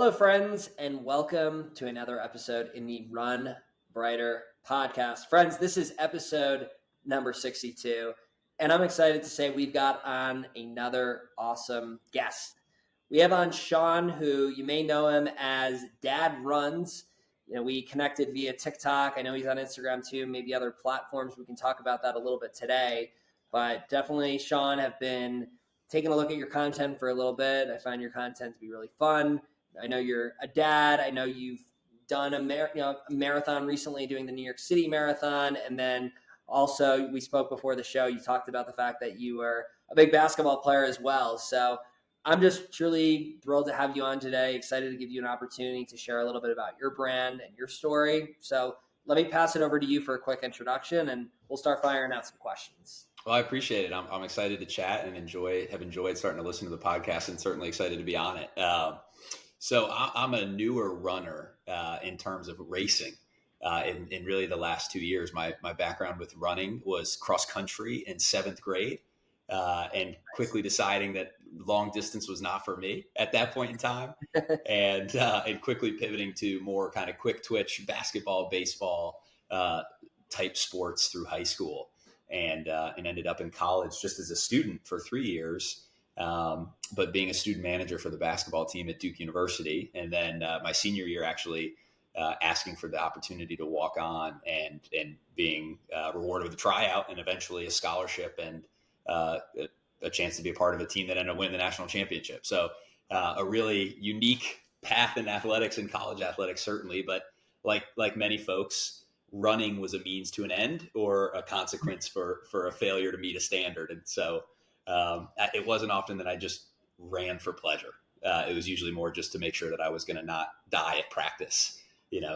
Hello, friends, and welcome to another episode in the Run Breiter podcast. Friends, this is episode number 62, and I'm excited to say we've got on another awesome guest. We have on Sean, who you may know him as Dad Runs. We connected via TikTok. I know he's on Instagram too, maybe other platforms. We can talk about that a little bit today, but definitely, Sean, have been taking a look at your content for a little bit. I find your content to be really fun. I know you're a dad. I know you've done a marathon recently, doing the New York City Marathon. And then also, we spoke before the show, you talked about the fact that you were a big basketball player as well. So I'm just truly thrilled to have you on today. Excited to give you an opportunity to share a little bit about your brand and your story. So let me pass it over to you for a quick introduction, and we'll start firing out some questions. Well, I appreciate it. I'm excited to chat and have enjoyed starting to listen to the podcast, and certainly excited to be on it. So I'm a newer runner in terms of racing. In really the last 2 years, my background with running was cross country in 7th grade, and quickly deciding that long distance was not for me at that point in time, and quickly pivoting to more kind of quick twitch basketball, baseball type sports through high school, and ended up in college just as a student for 3 years. But being a student manager for the basketball team at Duke University. And then my senior year, actually asking for the opportunity to walk on and being rewarded with a tryout and eventually a scholarship and a chance to be a part of a team that ended up winning the national championship. So a really unique path in athletics and college athletics, certainly. But like many folks, running was a means to an end or a consequence for a failure to meet a standard. And so it wasn't often that I just ran for pleasure. It was usually more just to make sure that I was going to not die at practice,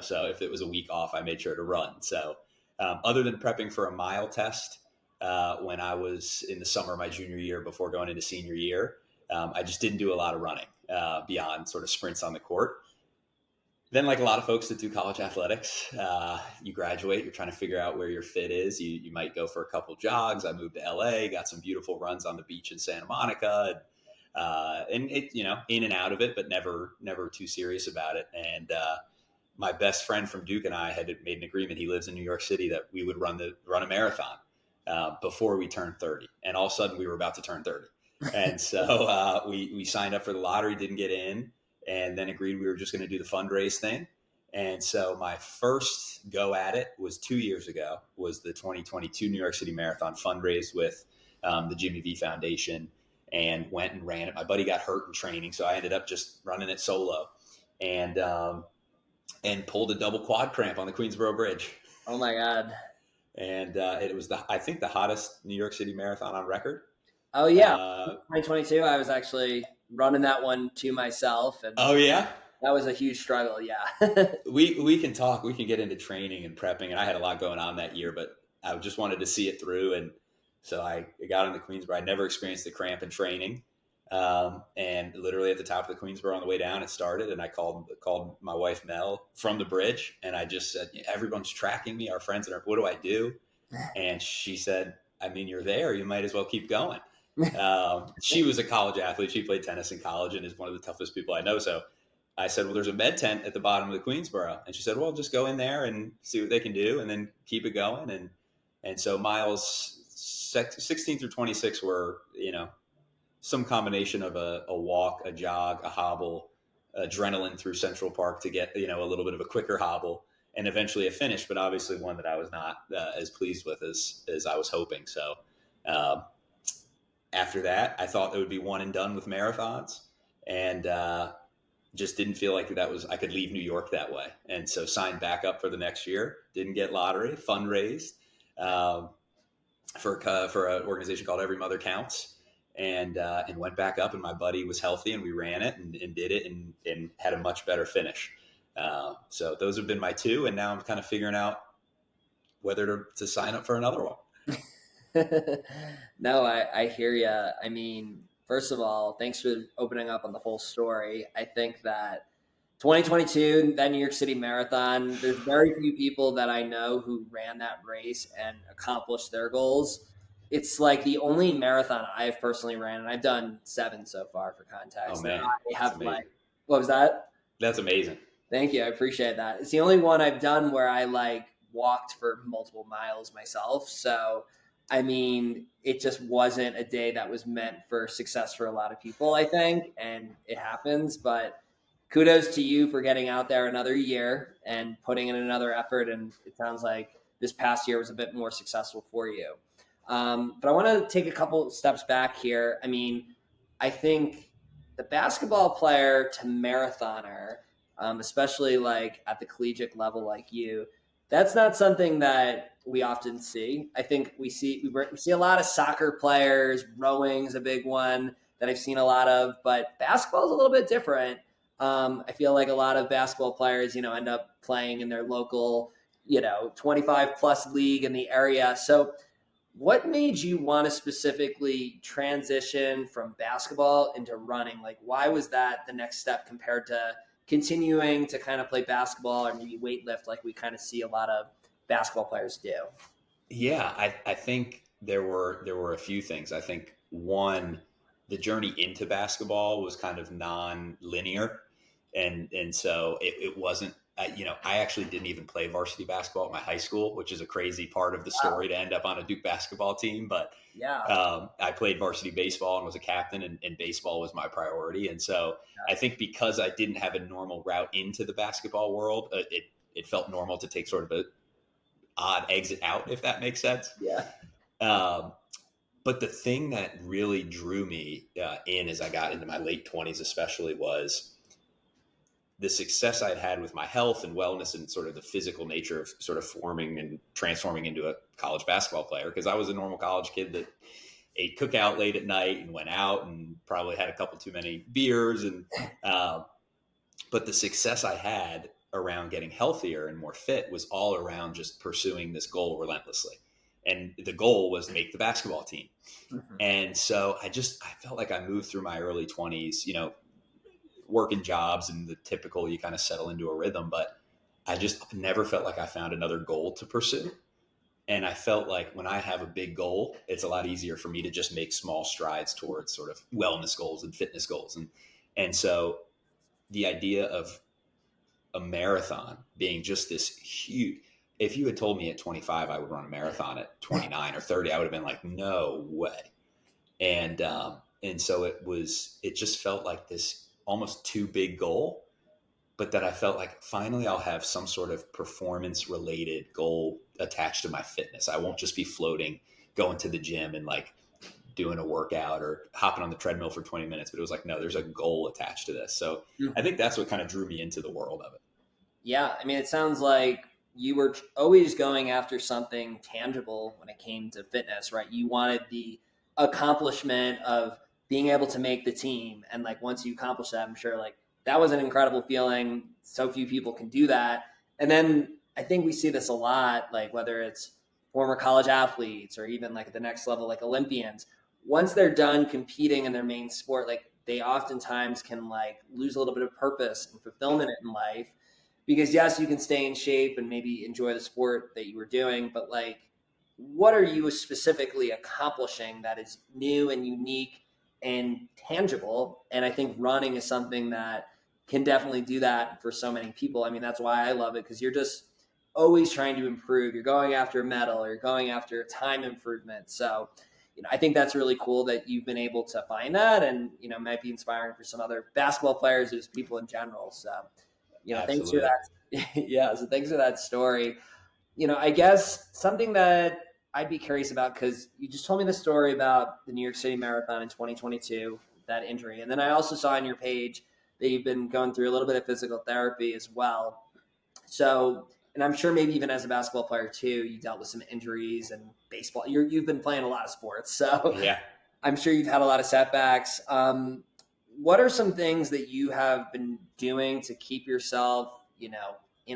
so if it was a week off, I made sure to run. So other than prepping for a mile test when I was in the summer of my junior year before going into senior year, I just didn't do a lot of running beyond sort of sprints on the court. Then, like a lot of folks that do college athletics, you graduate, you're trying to figure out where your fit is. You might go for a couple jogs. I moved to LA, got some beautiful runs on the beach in Santa Monica, and it, in and out of it, but never too serious about it. And my best friend from Duke and I had made an agreement. He lives in New York City, that we would run a marathon before we turned 30. And all of a sudden, we were about to turn 30. And so we signed up for the lottery, didn't get in, and then agreed we were just going to do the fundraise thing. And so my first go at it was 2 years ago, was the 2022 New York City Marathon fundraise with the Jimmy V Foundation, and went and ran it. My buddy got hurt in training, so I ended up just running it solo, and pulled a double quad cramp on the Queensboro Bridge. Oh my God. And it was I think the hottest New York City Marathon on record. Oh yeah. 2022, I was actually running that one to myself. And oh yeah? That was a huge struggle. Yeah. we can talk, we can get into training and prepping, and I had a lot going on that year, but I just wanted to see it through. And so I got on the Queensboro. I never experienced the cramp in training. And literally at the top of the Queensboro on the way down, it started, and I called my wife Mel from the bridge, and I just said, everyone's tracking me, our friends, and what do I do? And she said, I mean, you're there, you might as well keep going. She was a college athlete. She played tennis in college and is one of the toughest people I know. So I said, well, there's a med tent at the bottom of the Queensboro. And she said, well, just go in there and see what they can do, and then keep it going. And so miles 16 through 26 were, some combination of a walk, a jog, a hobble, adrenaline through Central Park to get, a little bit of a quicker hobble, and eventually a finish, but obviously one that I was not as pleased with as I was hoping. So after that, I thought it would be one and done with marathons, and just didn't feel like I could leave New York that way. And so signed back up for the next year, didn't get lottery, fundraised for an organization called Every Mother Counts, and went back up, and my buddy was healthy, and we ran it and did it and had a much better finish. So those have been my two, and now I'm kind of figuring out whether to sign up for another one. No, I hear you. I mean, first of all, thanks for opening up on the whole story. I think that 2022, that New York City Marathon, there's very few people that I know who ran that race and accomplished their goals. It's like the only marathon I've personally ran, and I've done 7 so far for context. Oh man, I have what was that? That's amazing. Thank you. I appreciate that. It's the only one I've done where I like walked for multiple miles myself. So, I mean, it just wasn't a day that was meant for success for a lot of people, I think, and it happens. But kudos to you for getting out there another year and putting in another effort. And it sounds like this past year was a bit more successful for you. But I want to take a couple steps back here. I mean, I think the basketball player to marathoner, especially like at the collegiate level, like you, that's not something that we often see. I think we see a lot of soccer players. Rowing's a big one that I've seen a lot of, but basketball is a little bit different. I feel like a lot of basketball players, end up playing in their local, 25 plus league in the area. So what made you want to specifically transition from basketball into running? Like, why was that the next step compared to continuing to kind of play basketball or maybe weight lift like we kind of see a lot of basketball players do? Yeah, I think there were a few things. I think one, the journey into basketball was kind of non-linear, and so it wasn't. I actually didn't even play varsity basketball at my high school, which is a crazy part of the Wow. story to end up on a Duke basketball team. But Yeah. I played varsity baseball and was a captain, and baseball was my priority. And so I think because I didn't have a normal route into the basketball world, it felt normal to take sort of a odd exit out, if that makes sense. Yeah. Um, but the thing that really drew me in as I got into my late 20s, especially, was the success I'd had with my health and wellness and sort of the physical nature of sort of forming and transforming into a college basketball player. Because I was a normal college kid that ate cookout late at night and went out and probably had a couple too many beers. Um, but the success I had around getting healthier and more fit was all around just pursuing this goal relentlessly. And the goal was make the basketball team. Mhm. And so I felt like I moved through my early 20s, working jobs and the typical, you kind of settle into a rhythm, but I just never felt like I found another goal to pursue. And I felt like when I have a big goal, it's a lot easier for me to just make small strides towards sort of wellness goals and fitness goals. And so the idea of a marathon being just this huge, if you had told me at 25 I would run a marathon at 29 or 30, I would have been like, no way. And so it just felt like this almost too big goal, but that I felt like finally I'll have some sort of performance related goal attached to my fitness. I won't just be floating, going to the gym and like doing a workout or hopping on the treadmill for 20 minutes, but it was like, no, there's a goal attached to this. So I Mhm. think that's what kind of drew me into the world of it. Yeah, I mean, it sounds like you were always going after something tangible when it came to fitness, right? You wanted the accomplishment of being able to make the team. And like once you accomplish that, I'm sure like that was an incredible feeling. So few people can do that. And then I think we see this a lot, like whether it's former college athletes or even like at the next level, like Olympians, once they're done competing in their main sport, like they oftentimes can like lose a little bit of purpose and fulfillment in life because yes, you can stay in shape and maybe enjoy the sport that you were doing, but like, what are you specifically accomplishing that is new and unique and tangible? And I think running is something that can definitely do that for so many people. I mean, that's why I love it because you're just always trying to improve. You're going after a medal or you're going after time improvement. So, I think that's really cool that you've been able to find that and, might be inspiring for some other basketball players or just people in general. So, thanks for Absolutely. that. Yeah, so thanks for that story. I guess something that I'd be curious about because you just told me the story about the New York City Marathon in 2022, that injury, and then I also saw on your page that you've been going through a little bit of physical therapy as well. So, and I'm sure maybe even as a basketball player too, you dealt with some injuries and baseball. You've been playing a lot of sports, so Yeah. I'm sure you've had a lot of setbacks. What are some things that you have been doing to keep yourself, in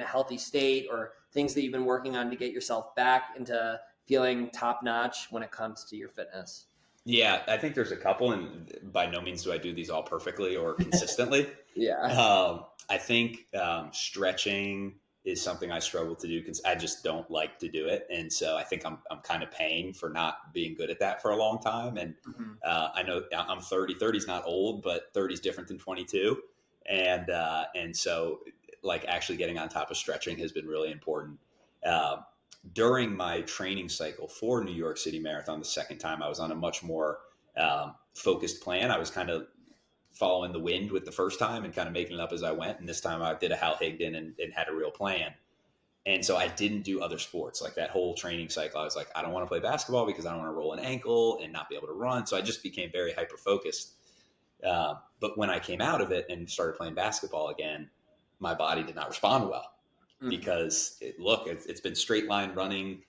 a healthy state, or things that you've been working on to get yourself back into feeling top notch when it comes to your fitness? Yeah, I think there's a couple, and by no means do I do these all perfectly or consistently. Yeah. I think stretching is something I struggle to do because I just don't like to do it, and so I think I'm kind of paying for not being good at that for a long time. And Mhm. I know I'm 30. 30 is not old, but 30 is different than 22. And so like actually getting on top of stretching has been really important. Um, During my training cycle for New York City Marathon, the second time, I was on a much more focused plan. I was kind of following the wind with the first time and kind of making it up as I went. And this time I did a Hal Higdon and had a real plan. And so I didn't do other sports. Like that whole training cycle, I was like, I don't want to play basketball because I don't want to roll an ankle and not be able to run. So I just became very hyper focused. But when I came out of it and started playing basketball again, my body did not respond well because it's been straight line running,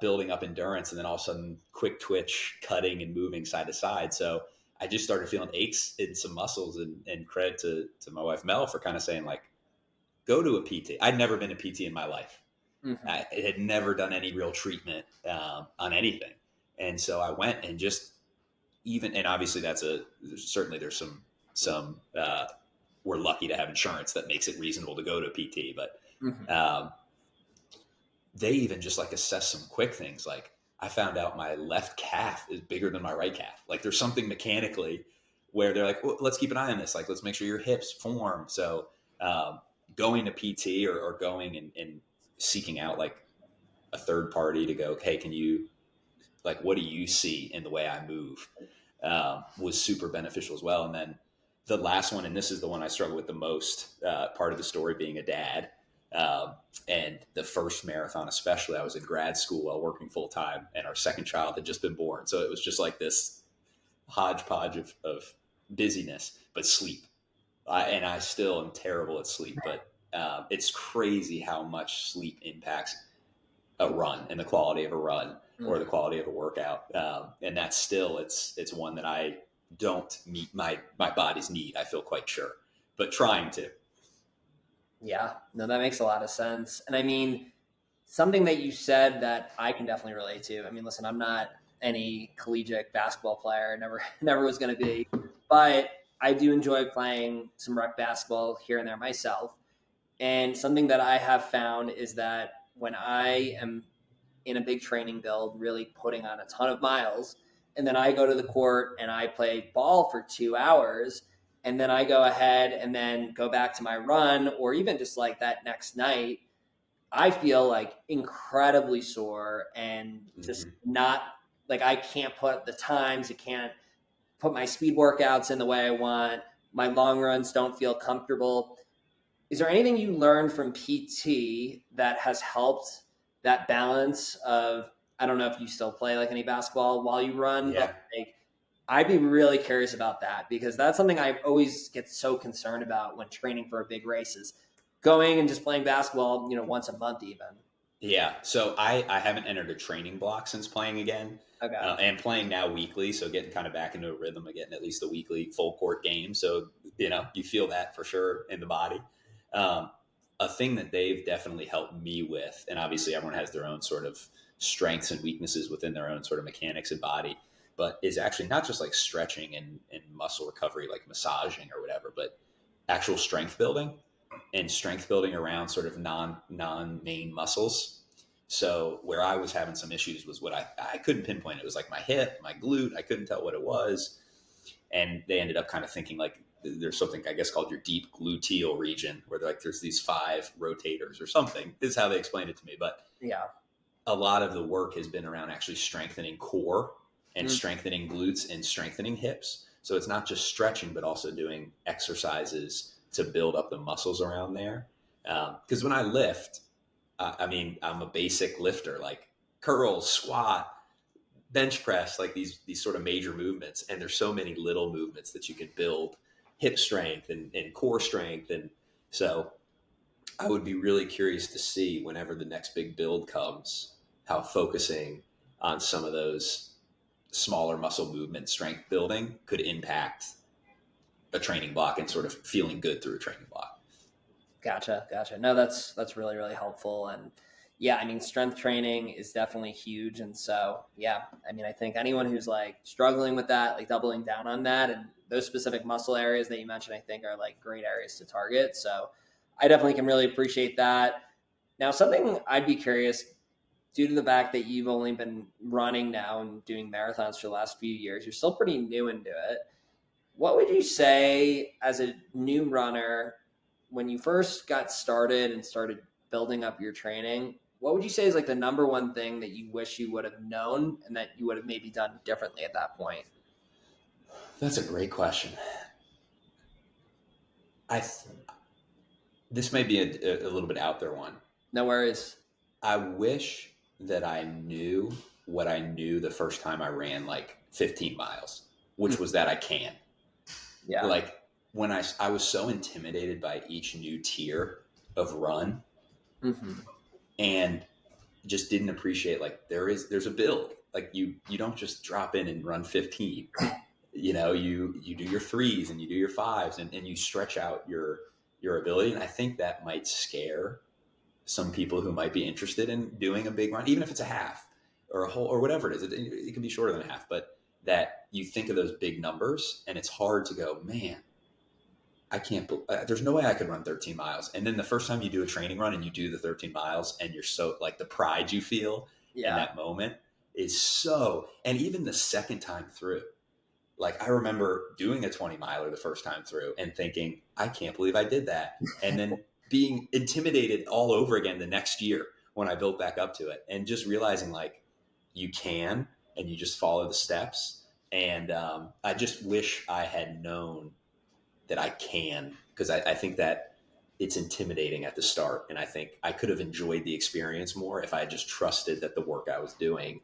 building up endurance, and then all of a sudden quick twitch, cutting and moving side to side. So I just started feeling aches in some muscles, and credit to my wife, Mel, for kind of saying like, go to a PT. I'd never been a PT in my life. I had never done any real treatment on anything. And so I went and just and obviously there's some we're lucky to have insurance that makes it reasonable to go to a PT, but they even just like assess some quick things. Like I found out my left calf is bigger than my right calf. Like there's something mechanically where they're like, well, let's keep an eye on this. Like, let's make sure your hips form. So going to PT or going and seeking out like a third party to go, hey, can you, like, what do you see in the way I move, was super beneficial as well. And then the last one, and this is the one I struggle with the most, part of the story being a dad. And the first marathon, especially, I was in grad school while working full time, and our second child had just been born. So it was just like this hodgepodge of busyness, but sleep. And I still am terrible at sleep, but it's crazy how much sleep impacts a run and the quality of a run or the quality of a workout. And that's still, it's one that I don't meet my body's need, I feel quite sure, but trying to. Yeah, no, that makes a lot of sense. And I mean, something that you said that I can definitely relate to. I mean, listen, I'm not any collegiate basketball player, never was going to be, but I do enjoy playing some rec basketball here and there myself. And something that I have found is that when I am in a big training build, really putting on a ton of miles, and then I go to the court and I play ball for 2 hours, and then I go ahead and then go back to my run, or even just like that next night, I feel like incredibly sore and just not like I can't put the times, I can't put my speed workouts in the way I want. My long runs don't feel comfortable. Is there anything you learned from PT that has helped that balance of, I don't know if you still play like any basketball while you run, Yeah. but like, I'd be really curious about that because that's something I always get so concerned about when training for a big race is going and just playing basketball, once a month even. Yeah. So I haven't entered a training block since playing again. Okay. And playing now weekly. So getting kind of back into a rhythm of getting at least a weekly full court game. So, you feel that for sure in the body. A thing that they've definitely helped me with, and obviously everyone has their own sort of strengths and weaknesses within their own sort of mechanics and body, but is actually not just like stretching and muscle recovery, like massaging or whatever, but actual strength building and strength building around sort of non-main muscles. So where I was having some issues was what I couldn't pinpoint. It was like my hip, my glute. I couldn't tell what it was. And they ended up kind of thinking like there's something I guess called your deep gluteal region where like there's these 5 rotators or something is how they explained it to me. But yeah, a lot of the work has been around actually strengthening core and strengthening glutes and strengthening hips. So it's not just stretching, but also doing exercises to build up the muscles around there. Because when I lift, I'm a basic lifter, like curl, squat, bench press, like these sort of major movements. And there's so many little movements that you can build hip strength and core strength. And so I would be really curious to see whenever the next big build comes, how focusing on some of those smaller muscle movement strength building could impact a training block and sort of feeling good through a training block. Gotcha. No, that's really, really helpful. And yeah, I mean, strength training is definitely huge. And so, yeah, I mean, I think anyone who's like struggling with that, like doubling down on that and those specific muscle areas that you mentioned, I think are like great areas to target. So I definitely can really appreciate that. Now, something I'd be curious, due to the fact that you've only been running now and doing marathons for the last few years, you're still pretty new into it. What would you say as a new runner, when you first got started and started building up your training, what would you say is like the number one thing that you wish you would have known and that you would have maybe done differently at that point? That's a great question. This may be a little bit out there one. No worries. I wish that I knew what I knew the first time I ran like 15 miles, which was that I can. Yeah. Like when I was so intimidated by each new tier of run and just didn't appreciate like there's a build. Like you don't just drop in and run 15. You know, you do your 3s and you do your 5s and you stretch out your ability. And I think that might scare some people who might be interested in doing a big run, even if it's a half or a whole or whatever it is. It can be shorter than a half, but that you think of those big numbers and it's hard to go, man, I can't, there's no way I could run 13 miles. And then the first time you do a training run and you do the 13 miles and you're so like the pride you feel in that moment is so, and even the second time through, like I remember doing a 20 miler the first time through and thinking, I can't believe I did that. And then being intimidated all over again the next year when I built back up to it and just realizing like you can, and you just follow the steps. And I just wish I had known that I can, because I think that it's intimidating at the start. And I think I could have enjoyed the experience more if I had just trusted that the work I was doing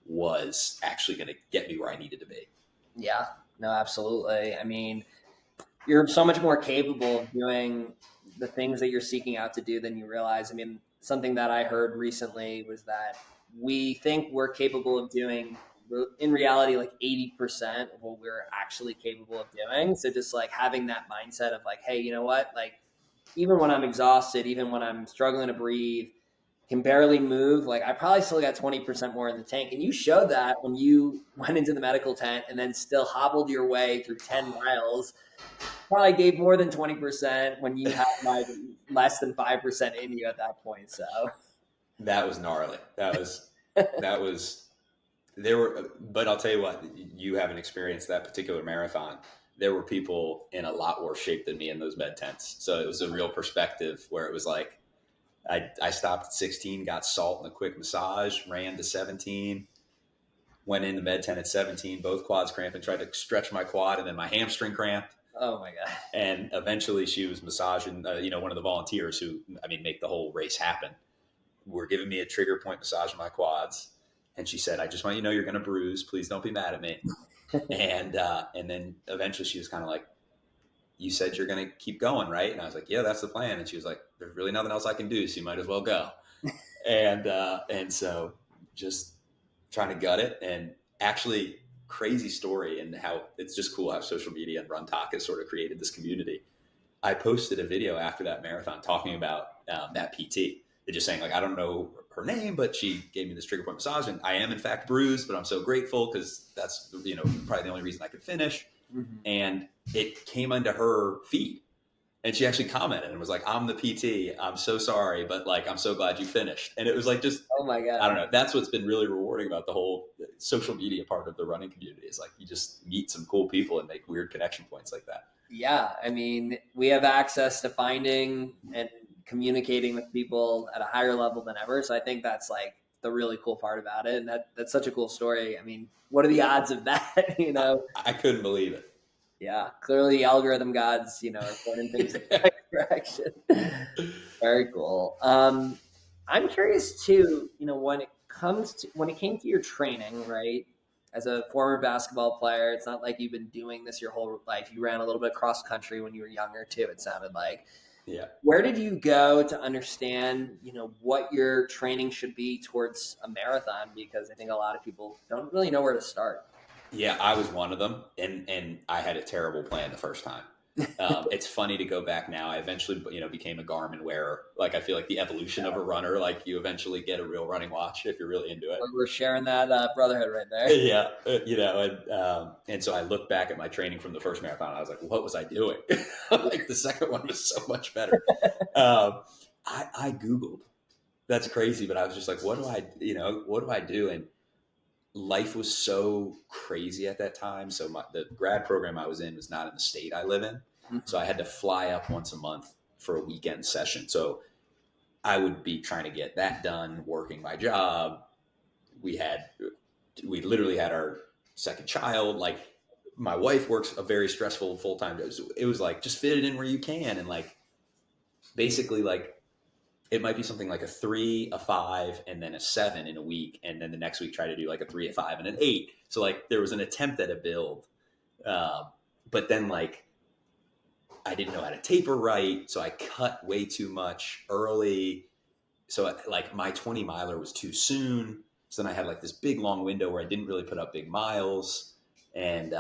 was actually going to get me where I needed to be. Yeah, no, absolutely. I mean, you're so much more capable of doing the things that you're seeking out to do than you realize. I mean, something that I heard recently was that we think we're capable of doing, in reality, like 80% of what we're actually capable of doing. So just like having that mindset of like, hey, you know what? Like, even when I'm exhausted, even when I'm struggling to breathe, can barely move, like I probably still got 20% more in the tank. And you showed that when you went into the medical tent and then still hobbled your way through 10 miles. Probably gave more than 20% when you had like less than 5% in you at that point. So that was gnarly. That was there were, but I'll tell you what, you haven't experienced that particular marathon. There were people in a lot worse shape than me in those med tents. So it was a real perspective where it was like, I stopped at 16, got salt and a quick massage, ran to 17, went in the med tent at 17, both quads cramped and tried to stretch my quad and then my hamstring cramped. Oh my God. And eventually she was massaging, one of the volunteers who, make the whole race happen, were giving me a trigger point massage on my quads. And she said, I just want you to know you're going to bruise. Please don't be mad at me. And then eventually she was kind of like, you said you're going to keep going, right? And I was like, yeah, that's the plan. And she was like, there's really nothing else I can do, so you might as well go. And so just trying to gut it. And actually, crazy story, and how it's just cool how social media and Run Talk has sort of created this community. I posted a video after that marathon talking about that PT. They're just saying, like, I don't know her name, but she gave me this trigger point massage, and I am in fact bruised, but I'm so grateful because that's probably the only reason I could finish. Mm-hmm. And it came into her feed, and she actually commented and was like, I'm the PT, I'm so sorry, but like I'm so glad you finished. And it was like, just, oh my God, I don't know, that's what's been really rewarding about the whole social media part of the running community, is like you just meet some cool people and make weird connection points like that. Yeah, I mean, we have access to finding and communicating with people at a higher level than ever. So I think that's like the really cool part about it. And that's such a cool story. I mean, what are the odds of that? I couldn't believe it. Yeah, clearly the algorithm gods, are pointing things in the right direction. Very cool. I'm curious too, when it came to your training, right? As a former basketball player, it's not like you've been doing this your whole life. You ran a little bit cross country when you were younger too, it sounded like. Yeah. Where did you go to understand, what your training should be towards a marathon? Because I think a lot of people don't really know where to start. Yeah, I was one of them, and I had a terrible plan the first time. It's funny to go back now. I eventually, became a Garmin wearer. Like, I feel like the evolution of a runner, like you eventually get a real running watch if you're really into it. We're sharing that brotherhood right there. Yeah, and so I look back at my training from the first marathon, and I was like, what was I doing? Like, the second one was so much better. I Googled. That's crazy, but I was just like, what do I do? And life was so crazy at that time. So the grad program I was in was not in the state I live in. So I had to fly up once a month for a weekend session. So I would be trying to get that done, working my job. We literally had our second child. Like, my wife works a very stressful full-time job. So it was like, just fit it in where you can. And like, basically, like, it might be something like a 3, a 5, and then a 7 in a week. And then the next week try to do like a 3, a 5, and an 8. So like, there was an attempt at a build. But then like, I didn't know how to taper right. So I cut way too much early. So like, my 20 miler was too soon. So then I had like this big long window where I didn't really put up big miles. And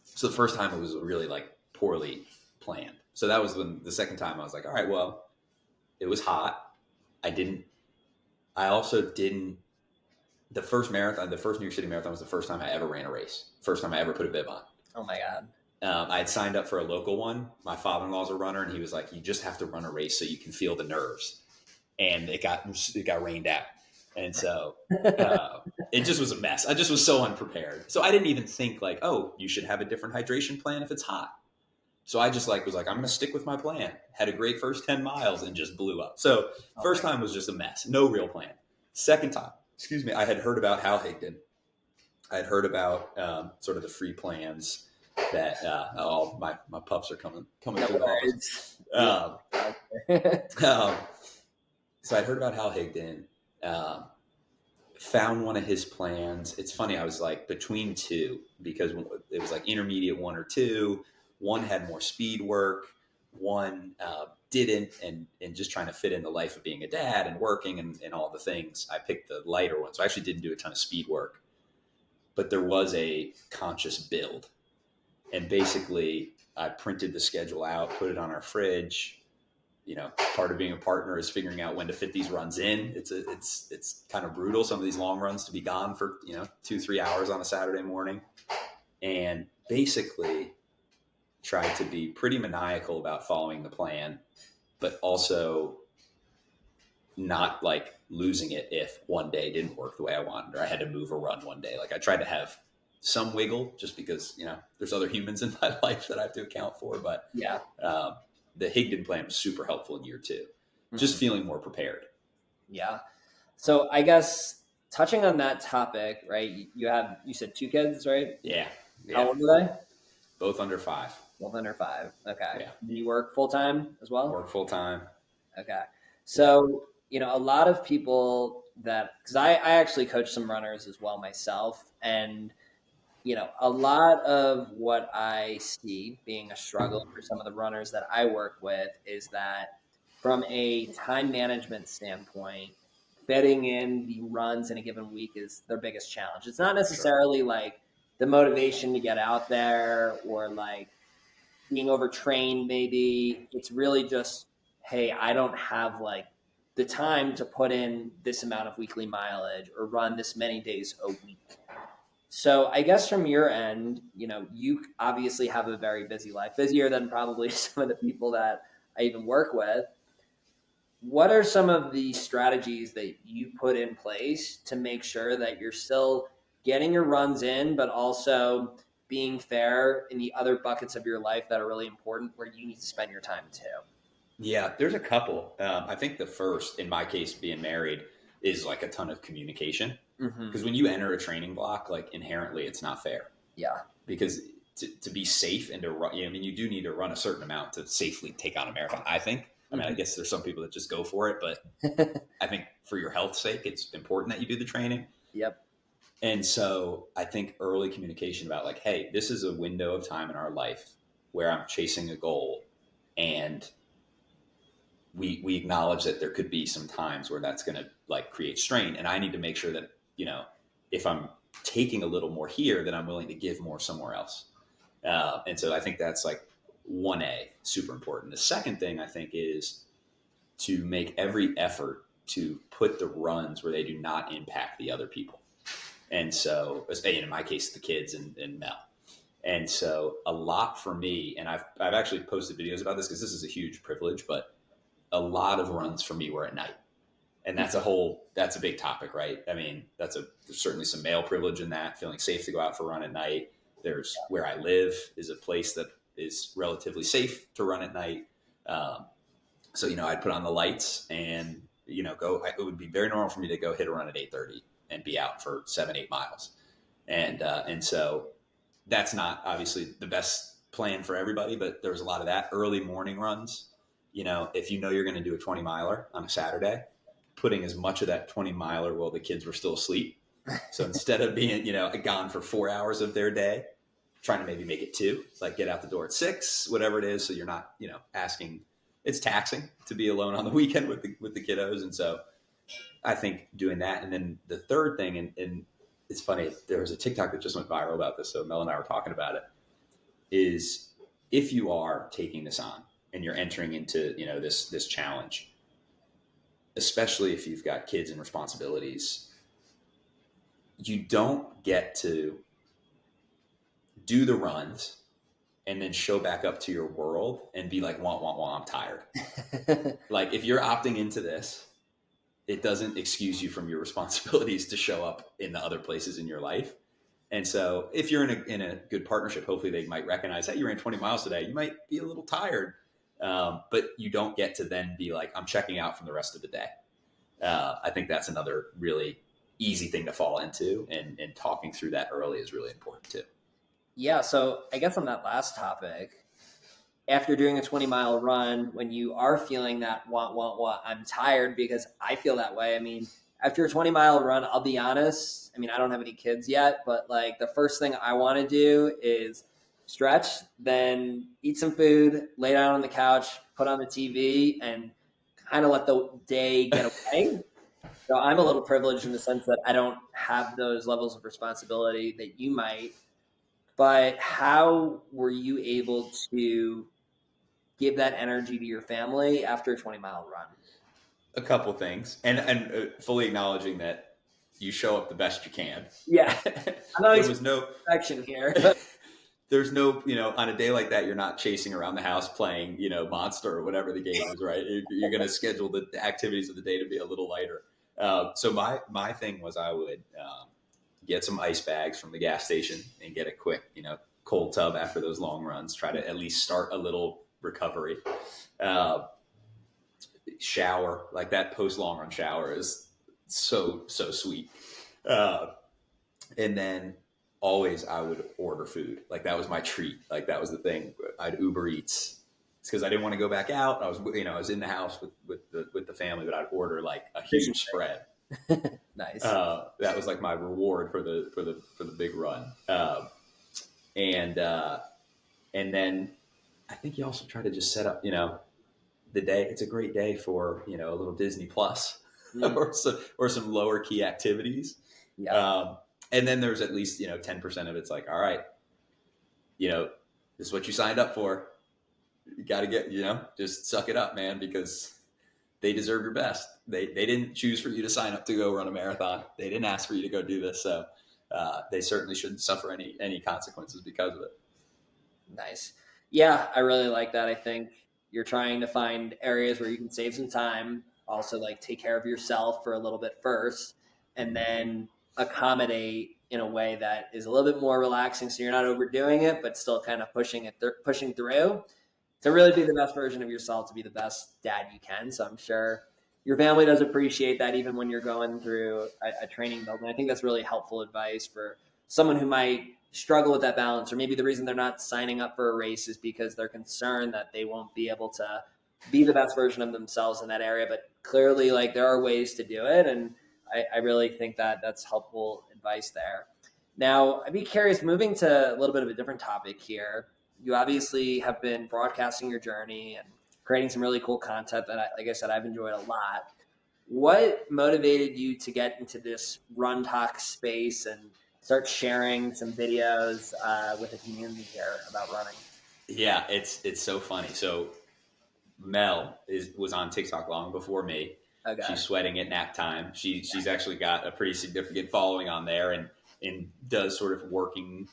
so the first time it was really like poorly planned. So that was when the second time I was like, all right, well, it was hot. I also didn't, the first marathon, the first New York City Marathon was the first time I ever ran a race. First time I ever put a bib on. Oh my God. I had signed up for a local one. My father-in-law's a runner, and he was like, you just have to run a race so you can feel the nerves. And it got rained out. And so it just was a mess. I just was so unprepared. So I didn't even think like, oh, you should have a different hydration plan if it's hot. So I just like was like, I'm going to stick with my plan. Had a great first 10 miles and just blew up. So first time was just a mess. No real plan. Second time, I had heard about Hal Higdon. I had heard about sort of the free plans that my pups are coming through the office. So I'd heard about Hal Higdon, found one of his plans. It's funny, I was like between two, because it was like intermediate 1 or 2. One had more speed work, one didn't, and just trying to fit in the life of being a dad and working and all the things. I picked the lighter one. So I actually didn't do a ton of speed work, but there was a conscious build. And basically I printed the schedule out, put it on our fridge. You know, part of being a partner is figuring out when to fit these runs in. It's kind of brutal. Some of these long runs to be gone for, 2-3 hours on a Saturday morning, and basically tried to be pretty maniacal about following the plan, but also not like losing it if one day didn't work the way I wanted, or I had to move a run one day. Like, I tried to have some wiggle just because, there's other humans in my life that I have to account for. But yeah, the Higdon plan was super helpful in year 2, just feeling more prepared. Yeah. So I guess touching on that topic, right? You said 2 kids, right? Yeah. How old are they? Both under 5. Both under 5. Okay. Yeah. Do you work full time as well? Work full time. Okay. So, a lot of people because I actually coach some runners as well myself. And, a lot of what I see being a struggle for some of the runners that I work with is that from a time management standpoint, fitting in the runs in a given week is their biggest challenge. It's not necessarily like the motivation to get out there or like being overtrained maybe. It's really just, hey, I don't have like the time to put in this amount of weekly mileage or run this many days a week. So I guess from your end, you obviously have a very busy life, busier than probably some of the people that I even work with. What are some of the strategies that you put in place to make sure that you're still getting your runs in, but also being fair in the other buckets of your life that are really important where you need to spend your time too? Yeah, there's a couple. I think the first, in my case, being married, is like a ton of communication. Because when you enter a training block, like inherently it's not fair. Yeah. Because to be safe and to run, you do need to run a certain amount to safely take on a marathon, I think. I mean, I guess there's some people that just go for it, but I think for your health's sake, it's important that you do the training. Yep. And so I think early communication about like, hey, this is a window of time in our life where I'm chasing a goal, and we acknowledge that there could be some times where that's going to like create strain. And I need to make sure that, if I'm taking a little more here, then I'm willing to give more somewhere else. And so I think that's like 1A, super important. The second thing I think is to make every effort to put the runs where they do not impact the other people. And so, in my case, the kids and Mel. And so a lot for me, and I've actually posted videos about this because this is a huge privilege, but a lot of runs for me were at night. And that's a big topic, right? I mean, there's certainly some male privilege in that, feeling safe to go out for a run at night. There's where I live is a place that is relatively safe to run at night. So, I'd put on the lights and, it would be very normal for me to go hit a run at 8:30 and be out for 7-8 miles. And so that's not obviously the best plan for everybody, but there's a lot of that early morning runs. If you're going to do a 20 miler on a Saturday, putting as much of that 20 miler while the kids were still asleep. So instead of being, gone for 4 hours of their day, trying to maybe make it 2, like get out the door at 6, whatever it is. So you're not, asking, it's taxing to be alone on the weekend with the kiddos. And so I think doing that. And then the third thing, and it's funny, there was a TikTok that just went viral about this. So Mel and I were talking about it, is if you are taking this on and you're entering into, this challenge, especially if you've got kids and responsibilities, you don't get to do the runs and then show back up to your world and be like, wah, I'm tired. Like if you're opting into this, it doesn't excuse you from your responsibilities to show up in the other places in your life. And so if you're in a good partnership, hopefully they might recognize, hey, you ran 20 miles today. You might be a little tired, but you don't get to then be like, I'm checking out from the rest of the day. I think that's another really easy thing to fall into, and talking through that early is really important too. Yeah. So I guess on that last topic, after doing a 20-mile run, when you are feeling that I'm tired, because I feel that way. I mean, after a 20-mile run, I'll be honest. I mean, I don't have any kids yet, but like the first thing I want to do is stretch, then eat some food, lay down on the couch, put on the TV, and kind of let the day get away. So I'm a little privileged in the sense that I don't have those levels of responsibility that you might. But how were you able to give that energy to your family after a 20-mile run? A couple things, and fully acknowledging that you show up the best you can. Yeah, there was no action here. There's no, on a day like that, you're not chasing around the house playing, Monster or whatever the game is, right? You're going to schedule the activities of the day to be a little lighter. So my thing was I would get some ice bags from the gas station and get a quick, cold tub after those long runs. Try to at least start a little recovery. Shower, like that post long run shower is so sweet. And then always I would order food. Like that was my treat. Like that was the thing. I'd Uber Eats. It's because I didn't want to go back out. I was in the house with the family, but I'd order like a huge spread. Nice. That was like my reward for the big run. And then I think you also try to just set up, the day. It's a great day for, a little Disney Plus or some lower key activities. Yeah. And then there's at least, 10% of it's like, all right, this is what you signed up for. You got to get, just suck it up, man, because they deserve your best. They didn't choose for you to sign up to go run a marathon. They didn't ask for you to go do this. So they certainly shouldn't suffer any consequences because of it. Nice. Yeah, I really like that. I think you're trying to find areas where you can save some time, also like take care of yourself for a little bit first, and then accommodate in a way that is a little bit more relaxing, so you're not overdoing it, but still kind of pushing through to really be the best version of yourself, to be the best dad you can. So I'm sure your family does appreciate that, even when you're going through a training build. And I think that's really helpful advice for someone who might struggle with that balance, or maybe the reason they're not signing up for a race is because they're concerned that they won't be able to be the best version of themselves in that area. But clearly, like, there are ways to do it. And I really think that that's helpful advice there. Now, I'd be curious, moving to a little bit of a different topic here. You obviously have been broadcasting your journey and creating some really cool content that, like I said, I've enjoyed a lot. What motivated you to get into this Run Talk space and start sharing some videos with the community here about running? Yeah, it's so funny. So Mel was on TikTok long before me. Okay. She's sweating at nap time. She's actually got a pretty significant following on there, and does sort of working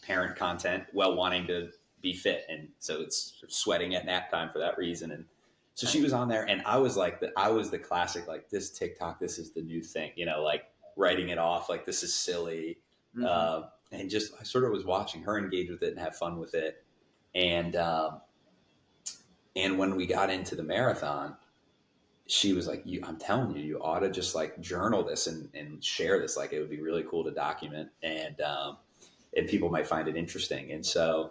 parent content while wanting to be fit. And so it's sweating at nap time for that reason. And So she was on there, and I was the classic, like, this TikTok, this is the new thing, like writing it off, like, this is silly. Mm-hmm. And just, I sort of was watching her engage with it and have fun with it. And when we got into the marathon, she was like, I'm telling you, you ought to just like journal this and share this. Like, it would be really cool to document, and people might find it interesting. And so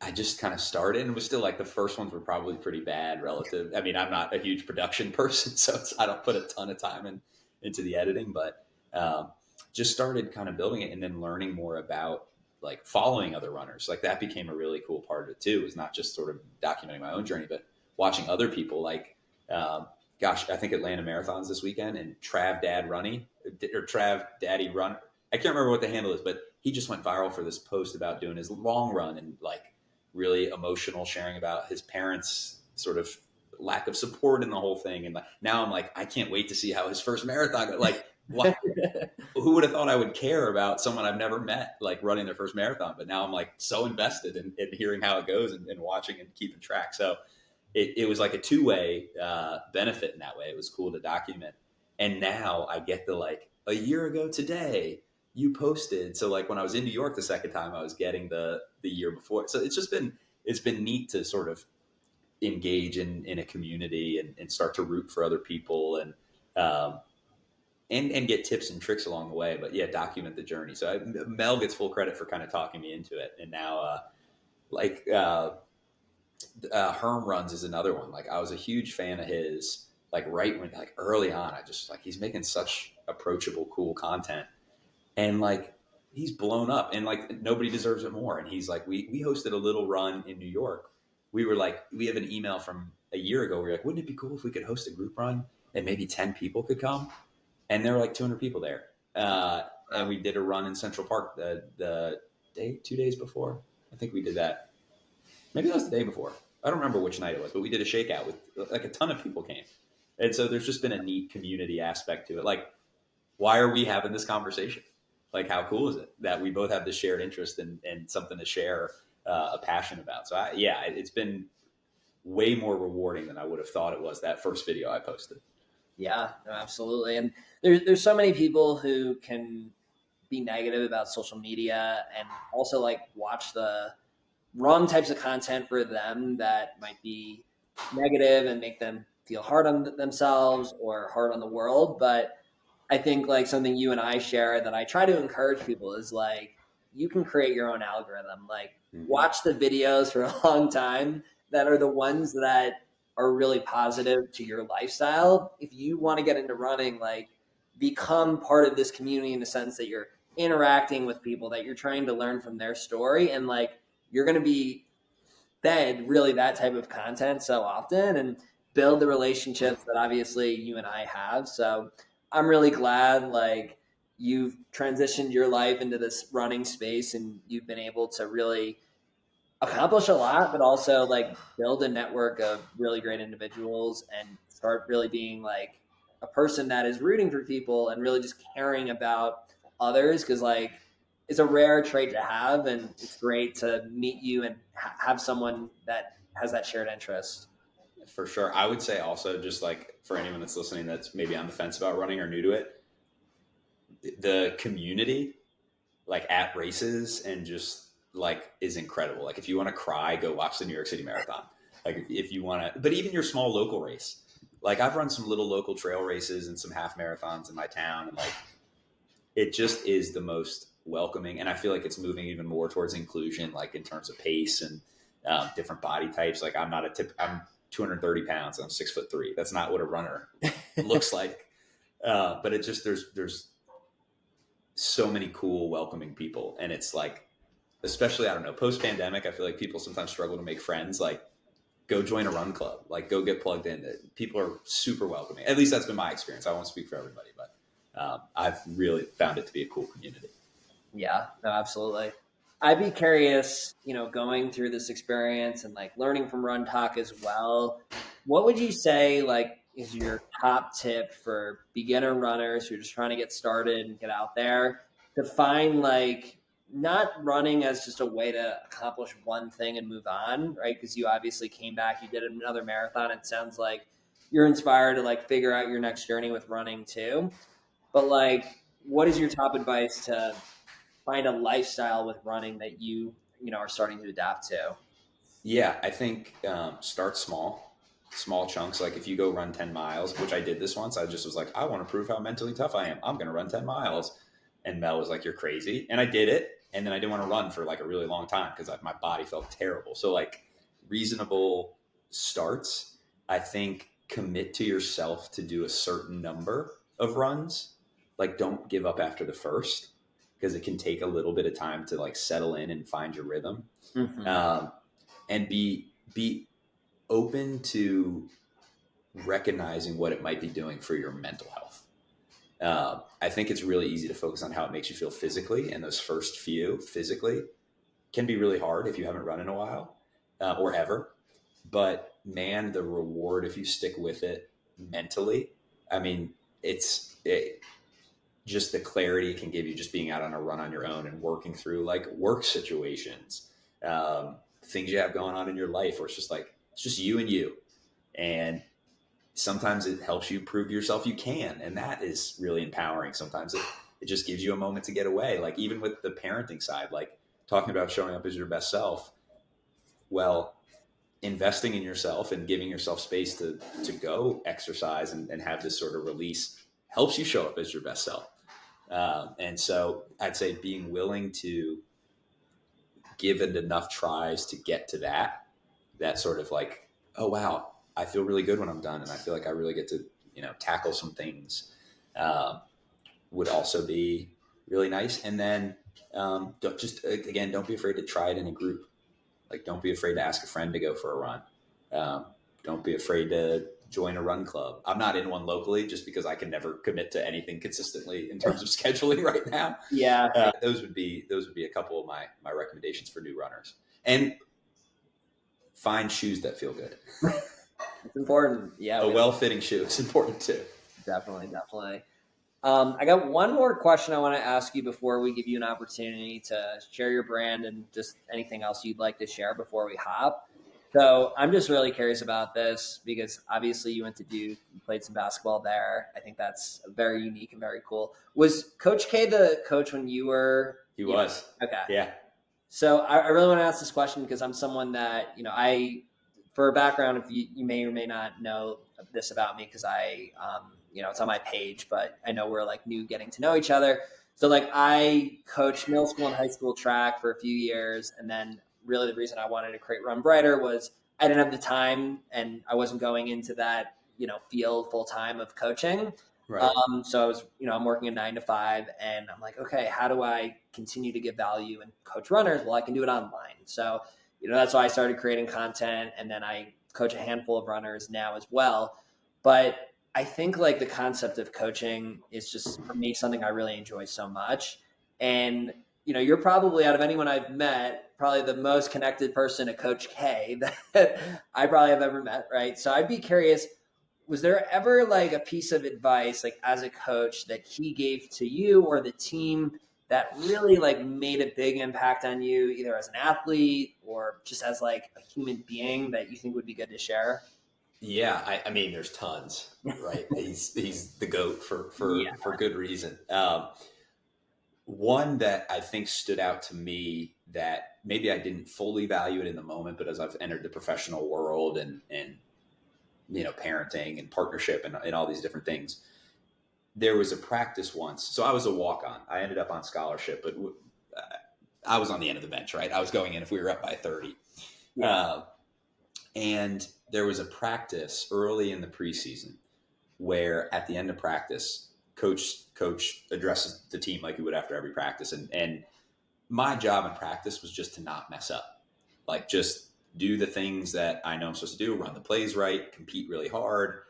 I just kind of started, and it was still like the first ones were probably pretty bad relative. I mean, I'm not a huge production person, so I don't put a ton of time into the editing, but just started kind of building it and then learning more about like following other runners. Like, that became a really cool part of it too. It was not just sort of documenting my own journey, but watching other people. Like, gosh, I think Atlanta Marathon's this weekend, and Trav Daddy Run. I can't remember what the handle is, but he just went viral for this post about doing his long run, and like really emotional, sharing about his parents' sort of lack of support in the whole thing. And like, now I'm like, I can't wait to see how his first marathon, like, what, who would have thought I would care about someone I've never met, like running their first marathon? But now I'm like so invested in hearing how it goes, and watching and keeping track. So it was like a two-way benefit in that way. It was cool to document. And now I get the, like, a year ago today, you posted. So like when I was in New York the second time, I was getting the year before. So it's been neat to sort of engage in a community, and start to root for other people, and get tips and tricks along the way. But yeah, document the journey. So Mel gets full credit for kind of talking me into it. And now like Herm Runs is another one. Like, I was a huge fan of his, like right when, like early on, I just like, he's making such approachable, cool content, and like, he's blown up, and like nobody deserves it more. And he's like, we hosted a little run in New York. We were like, we have an email from a year ago. We are like, wouldn't it be cool if we could host a group run and maybe 10 people could come? And there were like 200 people there. And we did a run in Central Park the 2 days before. I think we did that. Maybe that was the day before. I don't remember which night it was, but we did a shakeout with like a ton of people came. And so there's just been a neat community aspect to it. Like, why are we having this conversation? Like, how cool is it that we both have this shared interest and something to share a passion about? So it's been way more rewarding than I would have thought it was, that first video I posted. Yeah, no, absolutely. And there's so many people who can be negative about social media, and also like watch the wrong types of content for them that might be negative and make them feel hard on themselves or hard on the world. But I think like something you and I share that I try to encourage people is like, you can create your own algorithm. Like, watch the videos for a long time that are the ones that are really positive to your lifestyle. If you want to get into running, like, become part of this community in the sense that you're interacting with people, that you're trying to learn from their story, and like, you're going to be fed really that type of content so often, and build the relationships that obviously you and I have. So I'm really glad like you've transitioned your life into this running space, and you've been able to really accomplish a lot, but also like build a network of really great individuals, and start really being like a person that is rooting for people and really just caring about others. Cause like, it's a rare trait to have, and it's great to meet you and have someone that has that shared interest. For sure. I would say also, just like for anyone that's listening that's maybe on the fence about running or new to it, the community, like at races, and just like, is incredible. Like, if you want to cry, go watch the New York City Marathon. Like, if you want to, but even your small local race, like I've run some little local trail races and some half marathons in my town, and like, it just is the most welcoming. And I feel like it's moving even more towards inclusion, like in terms of pace and different body types. Like, I'm 230 pounds. I'm 6'3". That's not what a runner looks like. But it just, there's so many cool, welcoming people. And it's like, especially, I don't know, post pandemic, I feel like people sometimes struggle to make friends. Like, go join a run club, like go get plugged in. People are super welcoming. At least that's been my experience. I won't speak for everybody, but I've really found it to be a cool community. Yeah, no, absolutely. I'd be curious, going through this experience and like learning from Run Talk as well. What would you say like is your top tip for beginner runners who are just trying to get started and get out there, to find like not running as just a way to accomplish one thing and move on, right? Because you obviously came back, you did another marathon. It sounds like you're inspired to like figure out your next journey with running too. But like, what is your top advice to find a lifestyle with running that you know are starting to adapt to? Yeah, I think start small chunks. Like if you go run 10 miles, which I did this once, I just was like, I want to prove how mentally tough I am. I'm going to run 10 miles. And Mel was like, you're crazy. And I did it. And then I didn't want to run for like a really long time because my body felt terrible. So like reasonable starts, I think commit to yourself to do a certain number of runs. Like don't give up after the first because it can take a little bit of time to like settle in and find your rhythm. Mm-hmm. Um, and be open to recognizing what it might be doing for your mental health. I think it's really easy to focus on how it makes you feel physically, and those first few physically can be really hard if you haven't run in a while or ever. But man, the reward if you stick with it mentally, I mean, just the clarity it can give you just being out on a run on your own and working through like work situations, things you have going on in your life where it's just like, it's just you and you. And sometimes it helps you prove yourself you can. And that is really empowering. Sometimes it just gives you a moment to get away. Like even with the parenting side, like talking about showing up as your best self. Well, investing in yourself and giving yourself space to go exercise and have this sort of release helps you show up as your best self. And so I'd say being willing to give it enough tries to get to that sort of like, oh, wow, I feel really good when I'm done. And I feel like I really get to, tackle some things would also be really nice. And then don't be afraid to try it in a group. Like, don't be afraid to ask a friend to go for a run. Don't be afraid to join a run club. I'm not in one locally just because I can never commit to anything consistently in terms of scheduling right now. Yeah, Those would be a couple of my recommendations for new runners. And find shoes that feel good. it's important. Yeah, A well-fitting shoe is important too. definitely, definitely. I got one more question I want to ask you before we give you an opportunity to share your brand and just anything else you'd like to share before we hop. So I'm just really curious about this because obviously you went to Duke, you played some basketball there. I think that's very unique and very cool. Was Coach K the coach when you were? He was. Okay. Yeah. So I really want to ask this question because I'm someone that, for a background, if you may or may not know this about me, because it's on my page, but I know we're like new getting to know each other. So like I coached middle school and high school track for a few years. And then really the reason I wanted to create Run Brighter was I didn't have the time and I wasn't going into that, field full time of coaching. Right. So I was, I'm working a 9 to 5 and I'm like, okay, how do I continue to give value and coach runners? Well, I can do it online. So, that's why I started creating content and then I coach a handful of runners now as well. But I think like the concept of coaching is just for me something I really enjoy so much. And, you're probably out of anyone I've met, probably the most connected person to Coach K that I probably have ever met. Right. So I'd be curious, was there ever like a piece of advice, like as a coach that he gave to you or the team that really like made a big impact on you, either as an athlete or just as like a human being that you think would be good to share? Yeah. I mean, there's tons, right? he's the GOAT Yeah. for good reason. One that I think stood out to me that maybe I didn't fully value it in the moment, but as I've entered the professional world and parenting and partnership and all these different things, there was a practice once. So I was a walk-on. I ended up on scholarship, but I was on the end of the bench, right? I was going in if we were up by 30. Yeah. And there was a practice early in the preseason where at the end of practice, coach addresses the team like he would after every practice. And my job in practice was just to not mess up. Like just do the things that I know I'm supposed to do, run the plays right, compete really hard,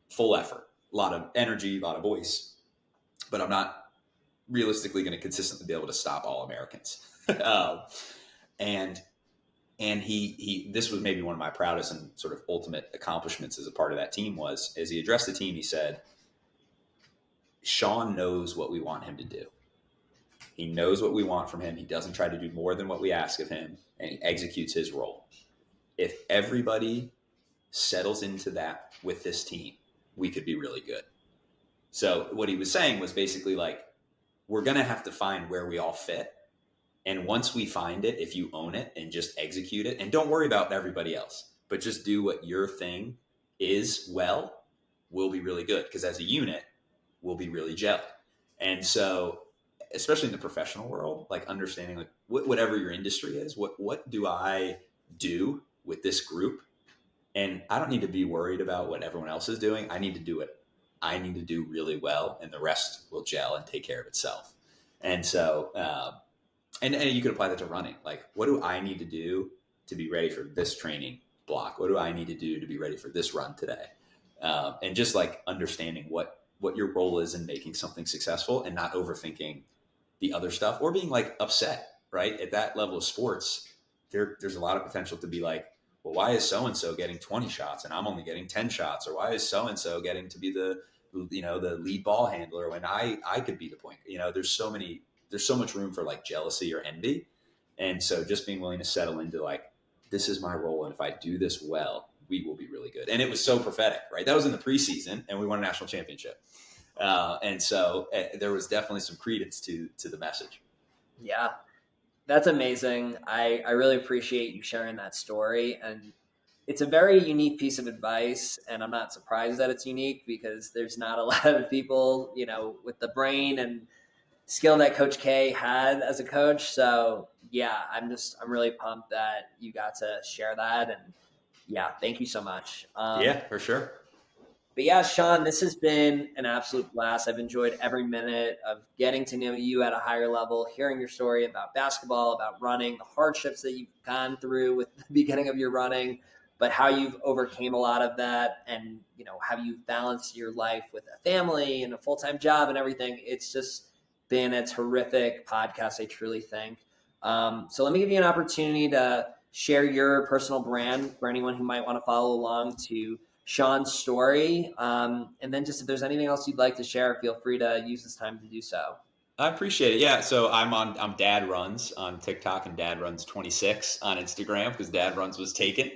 full effort, a lot of energy, a lot of voice, but I'm not realistically going to consistently be able to stop all Americans. And he this was maybe one of my proudest and sort of ultimate accomplishments as a part of that team was as he addressed the team, he said, Sean knows what we want him to do. He knows what we want from him. He doesn't try to do more than what we ask of him, and he executes his role. If everybody settles into that with this team, we could be really good. So what he was saying was basically like, we're going to have to find where we all fit. And once we find it, if you own it and just execute it, and don't worry about everybody else, but just do what your thing is well, we'll be really good. Because as a unit, we'll be really gelled. And so, especially in the professional world, like understanding like whatever your industry is, what do I do with this group? And I don't need to be worried about what everyone else is doing. I need to do it. I need to do really well, and the rest will gel and take care of itself. And so, and you could apply that to running. Like, what do I need to do to be ready for this training block? What do I need to do to be ready for this run today? And just like understanding what your role is in making something successful, and not overthinking the other stuff or being like upset, right? At that level of sports, there's a lot of potential to be like, well, why is so-and-so getting 20 shots and I'm only getting 10 shots? Or why is so-and-so getting to be the lead ball handler when I could be the point? There's so much room for like jealousy or envy. And so just being willing to settle into like, this is my role. And if I do this well, we will be really good. And it was so prophetic, right? That was in the preseason and we won a national championship. And so there was definitely some credence to the message. Yeah, that's amazing. I really appreciate you sharing that story. And it's a very unique piece of advice. And I'm not surprised that it's unique because there's not a lot of people, with the brain and skill that Coach K had as a coach. So yeah, I'm really pumped that you got to share that. And yeah, thank you so much. Yeah, for sure. But yeah, Sean, this has been an absolute blast. I've enjoyed every minute of getting to know you at a higher level, hearing your story about basketball, about running, the hardships that you've gone through with the beginning of your running, but how you've overcame a lot of that, and how you've balanced your life with a family and a full-time job and everything. It's just been a terrific podcast, I truly think. So let me give you an opportunity to share your personal brand for anyone who might want to follow along to Sean's story. And then just if there's anything else you'd like to share, feel free to use this time to do so. I appreciate it. Yeah. So I'm Dad Runs on TikTok and Dad Runs 26 on Instagram because Dad Runs was taken.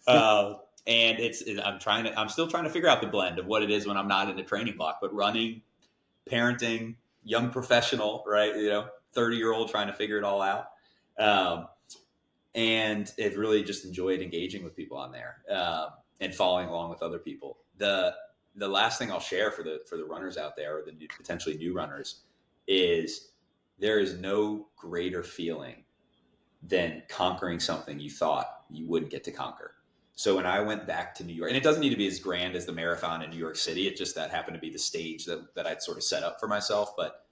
And I'm still trying to figure out the blend of what it is when I'm not in a training block, but running, parenting, young professional, right? 30-year-old trying to figure it all out. And I've really just enjoyed engaging with people on there. And following along with other people. The last thing I'll share for the runners out there, or the potentially new runners, is there is no greater feeling than conquering something you thought you wouldn't get to conquer. So when I went back to New York, and it doesn't need to be as grand as the marathon in New York City, it just that happened to be the stage that I'd sort of set up for myself. But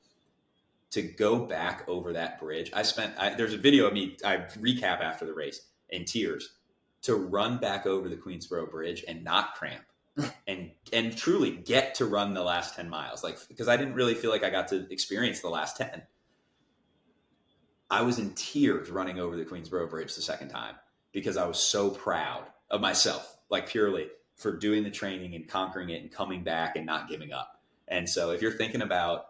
to go back over that bridge, there's a video of me, I recap after the race in tears, to run back over the Queensboro Bridge and not cramp and truly get to run the last 10 miles. Like, because I didn't really feel like I got to experience the last 10. I was in tears running over the Queensboro Bridge the second time because I was so proud of myself, like purely for doing the training and conquering it and coming back and not giving up. And so if you're thinking about,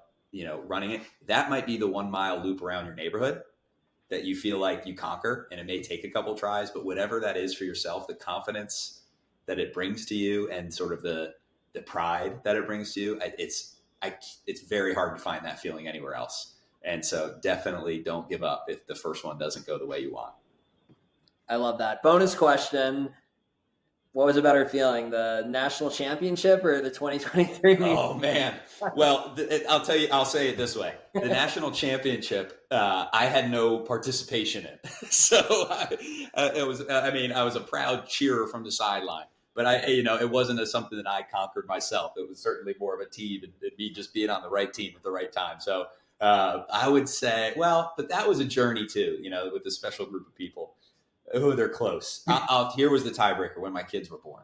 running it, that might be the 1 mile loop around your neighborhood that you feel like you conquer, and it may take a couple tries, but whatever that is for yourself, the confidence that it brings to you and sort of the pride that it brings to you, it's very hard to find that feeling anywhere else. And so definitely don't give up if the first one doesn't go the way you want. I love that. Bonus question. What was a better feeling, the national championship or the 2023 meeting? Oh man. Well, I'll say it this way. The national championship, I had no participation in. So I was a proud cheerer from the sideline, but it wasn't something that I conquered myself. It was certainly more of a team and me just being on the right team at the right time. So I would say, but that was a journey too, with a special group of people. Oh, they're close. Here was the tiebreaker when my kids were born.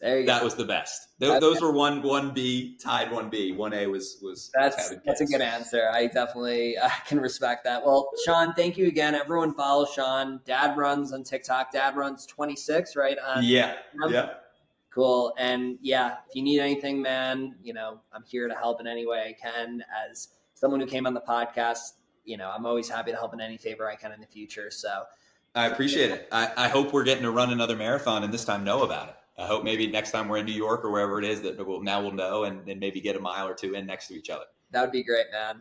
There you go. That go. was the best. Those were 1B, tied 1B. 1A was That's a good answer. I definitely can respect that. Well, Sean, thank you again. Everyone follow Sean. Dad Runs on TikTok. Dad Runs 26, right? Yeah. Cool. And yeah, if you need anything, man, I'm here to help in any way I can. As someone who came on the podcast I'm always happy to help in any favor I can in the future. So I appreciate it. I hope we're getting to run another marathon and this time know about it. I hope maybe next time we're in New York or wherever it is that we'll know and maybe get a mile or two in next to each other. that would be great, man.